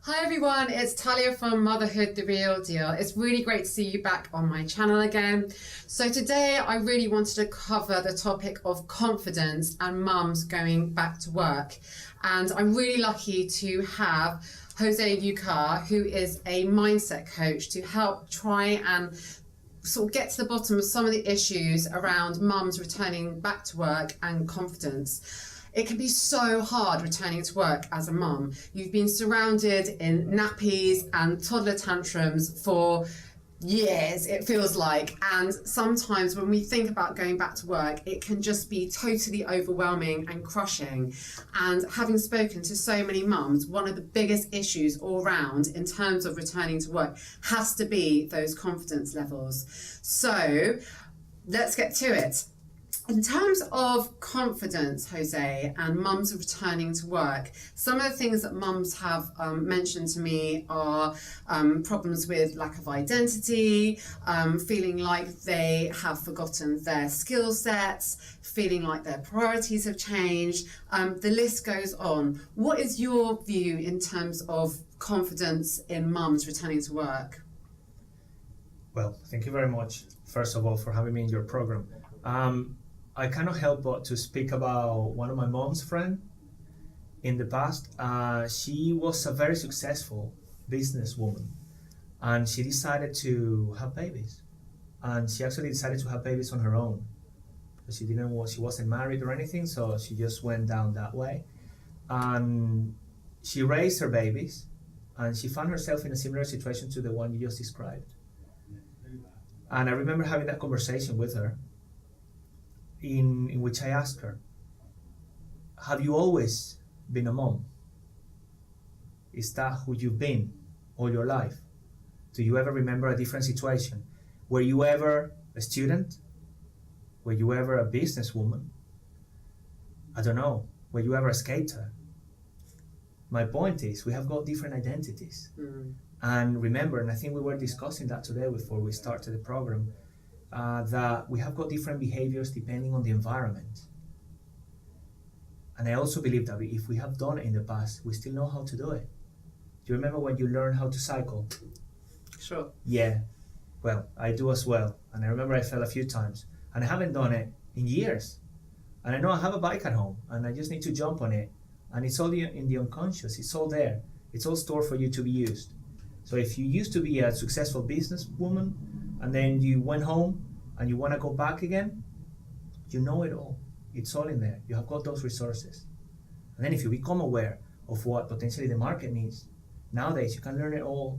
Hi everyone, it's Talia from Motherhood The Real Deal. It's really great to see you back on my channel again. So today I really wanted to cover the topic of confidence and mums going back to work. And I'm really lucky to have Jose Ucar, who is a mindset coach, to help try and sort of get to the bottom of some of the issues around mums returning back to work and confidence. It can be so hard returning to work as a mum. You've been surrounded in nappies and toddler tantrums for years, it feels like. And sometimes when we think about going back to work, it can just be totally overwhelming and crushing. And having spoken to so many mums, one of the biggest issues all round in terms of returning to work has to be those confidence levels. So let's get to it. In terms of confidence, Jose, and mums returning to work, some of the things that mums have mentioned to me are problems with lack of identity, feeling like they have forgotten their skill sets, feeling like their priorities have changed. The list goes on. What is your view in terms of confidence in mums returning to work? Well, thank you very much, first of all, for having me in your program. I cannot help but to speak about one of my mom's friend in the past. She was a very successful businesswoman, and she decided to have babies. And she actually decided to have babies on her own. She wasn't married or anything, so she just went down that way. And she raised her babies, and she found herself in a similar situation to the one you just described. And I remember having that conversation with her, in which I asked her, have you always been a mom? Is that who you've been all your life? Do you ever remember a different situation? Were you ever a student? Were you ever a businesswoman? I don't know. Were you ever a skater? My point is, we have got different identities. And remember, and I think we were discussing that today before we started the program, that we have got different behaviors depending on the environment. And I also believe that if we have done it in the past, we still know how to do it. Do you remember when you learned how to cycle? Sure. Yeah, well, I do as well. And I remember I fell a few times, and I haven't done it in years. And I know I have a bike at home, and I just need to jump on it. And it's all in the unconscious, it's all there. It's all stored for you to be used. So if you used to be a successful businesswoman, and then you went home and you want to go back again, you know it all. It's all in there. You have got those resources. And then if you become aware of what potentially the market needs, nowadays you can learn it all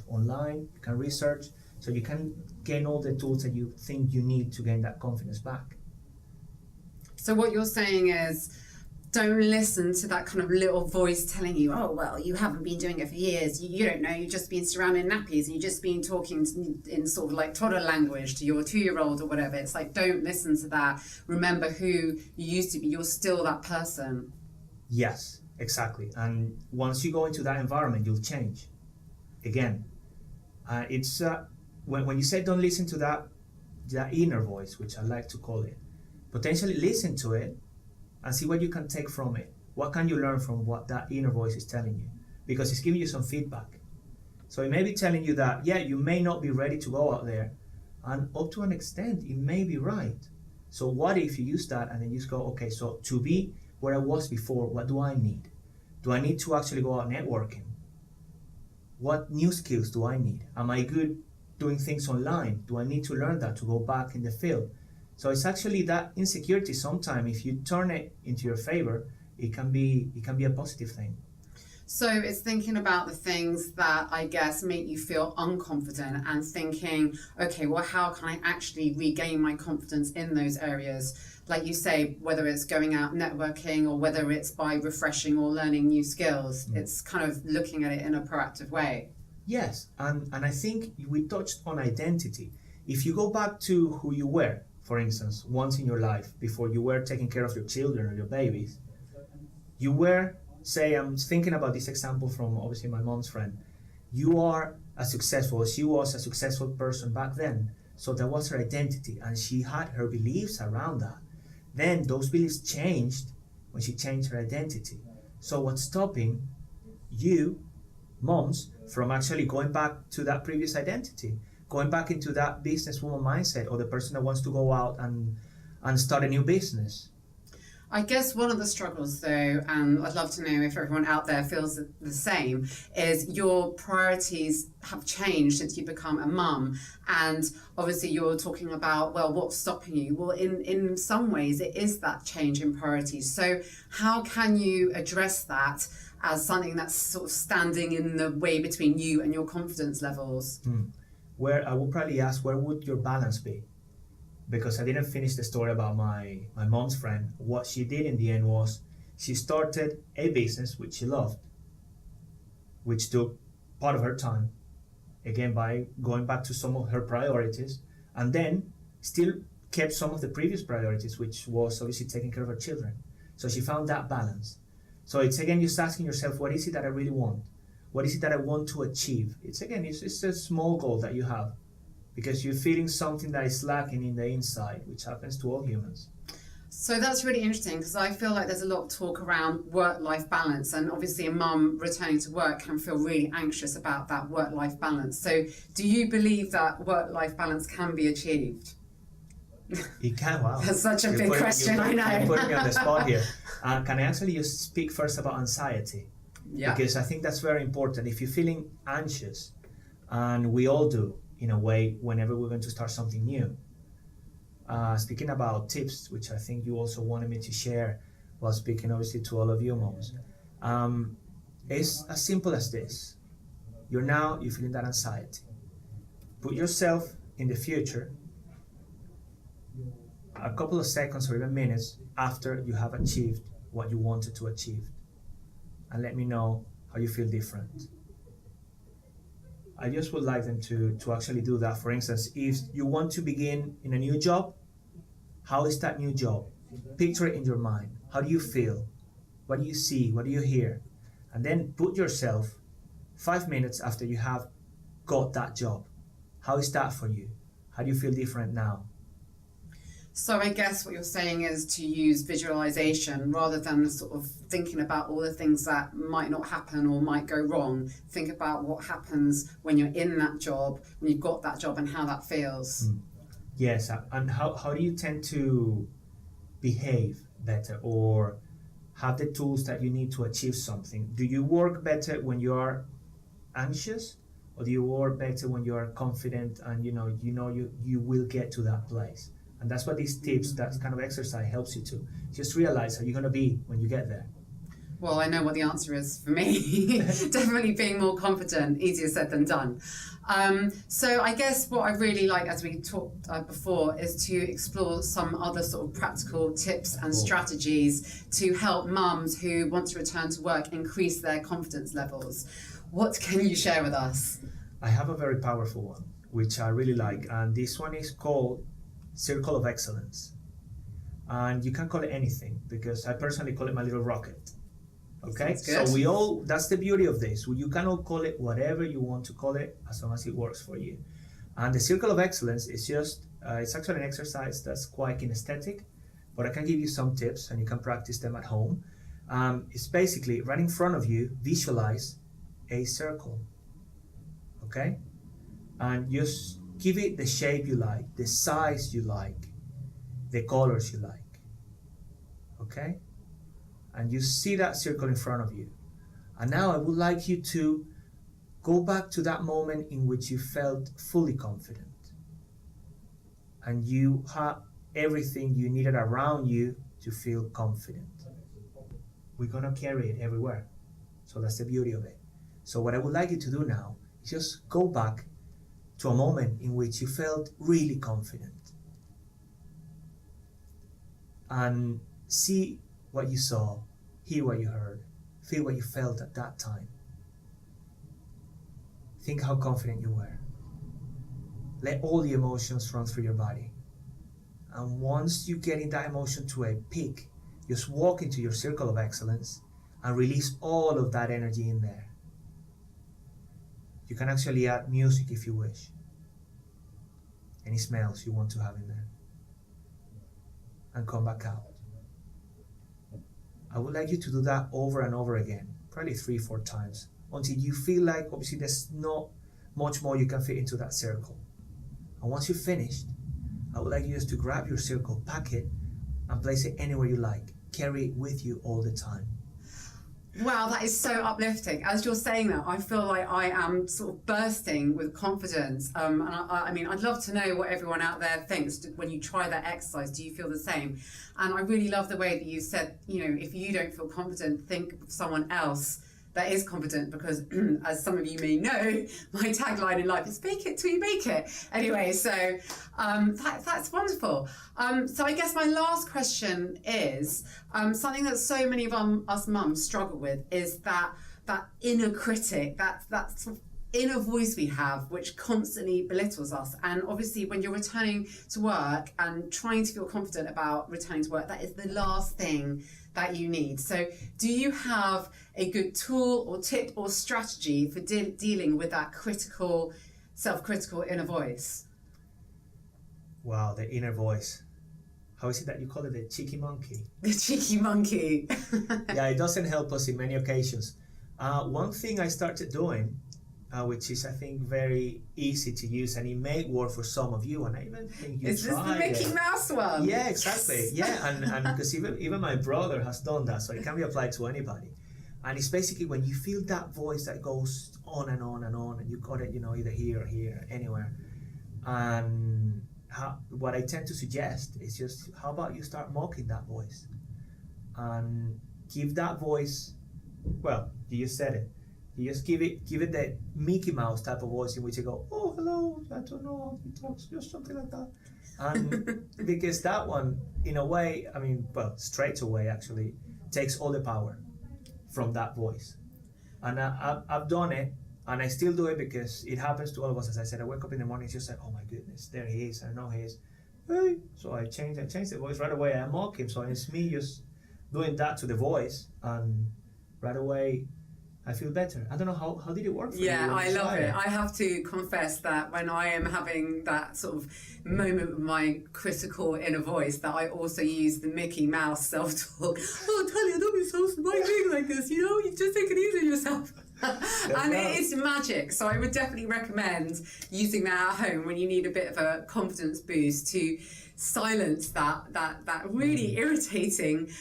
online, you can research, so you can gain all the tools that you think you need to gain that confidence back. So what you're saying is, don't listen to that kind of little voice telling you, oh, well, you haven't been doing it for years. You don't know, you've just been surrounded in nappies and you've just been talking in sort of like toddler language to your 2-year-old or whatever. It's like, don't listen to that. Remember who you used to be. You're still that person. Yes, exactly. And once you go into that environment, you'll change. Again, it's when you say don't listen to that inner voice, which I like to call it, potentially listen to it and see what you can take from it. What can you learn from what that inner voice is telling you? Because it's giving you some feedback. So it may be telling you that, yeah, you may not be ready to go out there, and up to an extent, it may be right. So what if you use that and then you just go, okay, so to be where I was before, what do I need? Do I need to actually go out networking? What new skills do I need? Am I good doing things online? Do I need to learn that to go back in the field? So it's actually that insecurity sometimes, if you turn it into your favor, it can be a positive thing. So it's thinking about the things that I guess make you feel unconfident and thinking, okay, well, how can I actually regain my confidence in those areas? Like you say, whether it's going out networking or whether it's by refreshing or learning new skills, it's kind of looking at it in a proactive way. Yes, and I think we touched on identity. If you go back to who you were, for instance, once in your life, before you were taking care of your children or your babies, you were, say, I'm thinking about this example from obviously my mom's friend, she was a successful person back then, so that was her identity, and she had her beliefs around that. Then those beliefs changed when she changed her identity. So what's stopping you moms from actually going back to that previous identity, going back into that businesswoman mindset, or the person that wants to go out and start a new business. I guess one of the struggles, though, and I'd love to know if everyone out there feels the same, is your priorities have changed since you become a mum. And obviously you're talking about, well, what's stopping you? Well, in some ways it is that change in priorities. So how can you address that as something that's sort of standing in the way between you and your confidence levels? Where I would probably ask, where would your balance be? Because I didn't finish the story about my mom's friend. What she did in the end was she started a business which she loved, which took part of her time, again by going back to some of her priorities, and then still kept some of the previous priorities, which was obviously taking care of her children. So she found that balance. So it's again just asking yourself, what is it that I really want? What is it that I want to achieve? It's a small goal that you have, because you're feeling something that is lacking in the inside, which happens to all humans. So that's really interesting, because I feel like there's a lot of talk around work-life balance, and obviously a mum returning to work can feel really anxious about that work-life balance. So do you believe that work-life balance can be achieved? It can. Wow. That's such a big question, I know. You're putting me on the spot here. Can I actually just speak first about anxiety? Yeah. Because I think that's very important. If you're feeling anxious, and we all do, in a way, whenever we're going to start something new. Speaking about tips, which I think you also wanted me to share while speaking obviously to all of you moms, it's as simple as this. You're feeling that anxiety. Put yourself in the future, a couple of seconds or even minutes after you have achieved what you wanted to achieve, and let me know how you feel different. I just would like them to actually do that. For instance, if you want to begin in a new job, how is that new job? Picture it in your mind. How do you feel? What do you see? What do you hear? And then put yourself 5 minutes after you have got that job. How is that for you? How do you feel different now? So I guess what you're saying is to use visualization rather than sort of thinking about all the things that might not happen or might go wrong. Think about what happens when you're in that job, when you've got that job, and how that feels. Yes, and how do you tend to behave better or have the tools that you need to achieve something? Do you work better when you are anxious, or do you work better when you are confident and you will get to that place? And that's what these tips, that kind of exercise helps you to just realize how you're going to be when you get there. Well, I know what the answer is for me. Definitely being more confident, easier said than done. So I guess what I really like, as we talked before, is to explore some other sort of practical tips and strategies to help mums who want to return to work increase their confidence levels. What can you share with us? I have a very powerful one, which I really like. And this one is called Circle of Excellence. And you can call it anything, because I personally call it my little rocket. Okay, so that's the beauty of this. You can all call it whatever you want to call it, as long as it works for you. And the Circle of Excellence is just, it's actually an exercise that's quite kinesthetic, but I can give you some tips and you can practice them at home. It's basically right in front of you, visualize a circle, okay? And just give it the shape you like, the size you like, the colors you like, okay? And you see that circle in front of you. And now I would like you to go back to that moment in which you felt fully confident and you had everything you needed around you to feel confident. We're gonna carry it everywhere. So that's the beauty of it. So what I would like you to do now is just go back to a moment in which you felt really confident and see what you saw, hear what you heard, feel what you felt at that time. Think how confident you were. Let all the emotions run through your body. And once you get in that emotion to a peak, just walk into your circle of excellence and release all of that energy in there. You can actually add music if you wish. Any smells you want to have in there. And come back out. I would like you to do that over and over again, probably 3-4 times, until you feel like obviously there's not much more you can fit into that circle. And once you're finished, I would like you just to grab your circle, pack it, and place it anywhere you like. Carry it with you all the time. Wow, that is so uplifting. As you're saying that, I feel like I am sort of bursting with confidence. And I mean, I'd love to know what everyone out there thinks when you try that exercise. Do you feel the same? And I really love the way that you said, you know, if you don't feel confident, think of someone else that is confident, because as some of you may know, my tagline in life is fake it till you make it. Anyway, so that's wonderful. So I guess my last question is something that so many of us mums struggle with is that inner critic, that sort of inner voice we have, which constantly belittles us. And obviously when you're returning to work and trying to feel confident about returning to work, that is the last thing that you need. So do you have a good tool or tip or strategy for dealing with that self-critical inner voice? Wow, the inner voice. How is it that you call it, the cheeky monkey? The cheeky monkey. Yeah, it doesn't help us in many occasions. One thing I started doing, which is I think very easy to use, and it may work for some of you, and I even think you Is this the Mickey Mouse one? Yeah, exactly. Yeah, and because even my brother has done that, so it can be applied to anybody. And it's basically when you feel that voice that goes on and on and on, and you got it, you know, either here or here, anywhere. And what I tend to suggest is just, how about you start mocking that voice, and give that voice, well, you just said it. You just give it the Mickey Mouse type of voice in which you go, oh, hello, I don't know how he talks, just something like that. And because that one, in a way, I mean, well, straight away actually, takes all the power from that voice. And I've done it, and I still do it because it happens to all of us. As I said, I wake up in the morning, it's just like, oh my goodness, there he is, I know he is. Hey. So I change the voice right away, I mock him. So it's me just doing that to the voice, and right away, I feel better. I don't know, how did it work for you? Yeah, I love it. I have to confess that when I am having that sort of moment with my critical inner voice, that I also use the Mickey Mouse self-talk. Oh, Talia, don't be so smiling like this, you know? You just take it easy on yourself. And it is magic. So I would definitely recommend using that at home when you need a bit of a confidence boost to silence that really irritating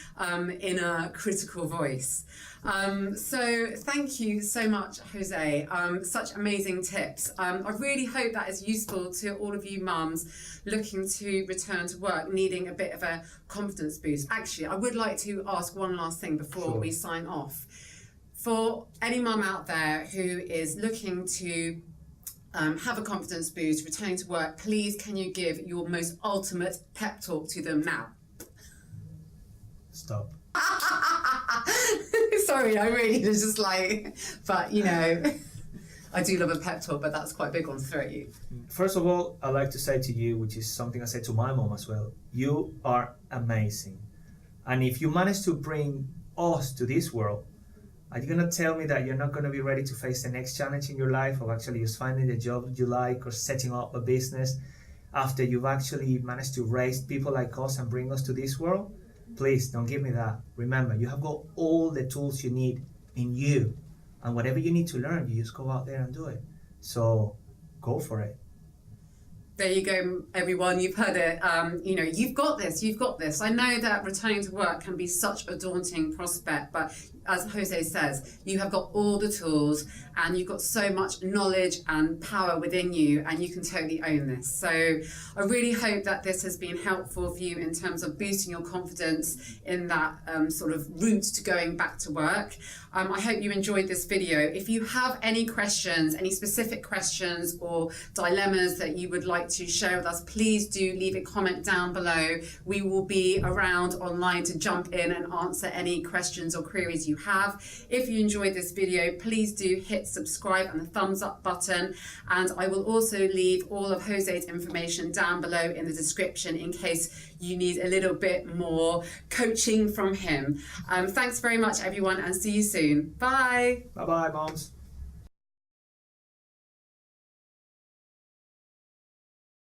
inner critical voice. So thank you so much, Jose. Such amazing tips. I really hope that is useful to all of you mums looking to return to work, needing a bit of a confidence boost. Actually, I would like to ask one last thing before we sign off. For any mum out there who is looking to have a confidence boost, returning to work, please can you give your most ultimate pep talk to them now? Stop. Sorry, I really was just like, but you know, I do love a pep talk, but that's quite big on three. First of all, I'd like to say to you, which is something I said to my mom as well, you are amazing. And if you manage to bring us to this world, are you going to tell me that you're not going to be ready to face the next challenge in your life of actually just finding the job you like or setting up a business after you've actually managed to raise people like us and bring us to this world? Please don't give me that. Remember, you have got all the tools you need in you, and whatever you need to learn, you just go out there and do it. So go for it. There you go, everyone. You've heard it. You know, you've got this. You've got this. I know that returning to work can be such a daunting prospect, but as Jose says, you have got all the tools and you've got so much knowledge and power within you, and you can totally own this. So I really hope that this has been helpful for you in terms of boosting your confidence in that sort of route to going back to work. I hope you enjoyed this video. If you have any questions, any specific questions or dilemmas that you would like to share with us, please do leave a comment down below. We will be around online to jump in and answer any questions or queries you have. If you enjoyed this video, please do hit subscribe and the thumbs up button, and I will also leave all of Jose's information down below in the description in case you need a little bit more coaching from him. Thanks very much, everyone, and see you soon. Bye. Bye-bye, moms.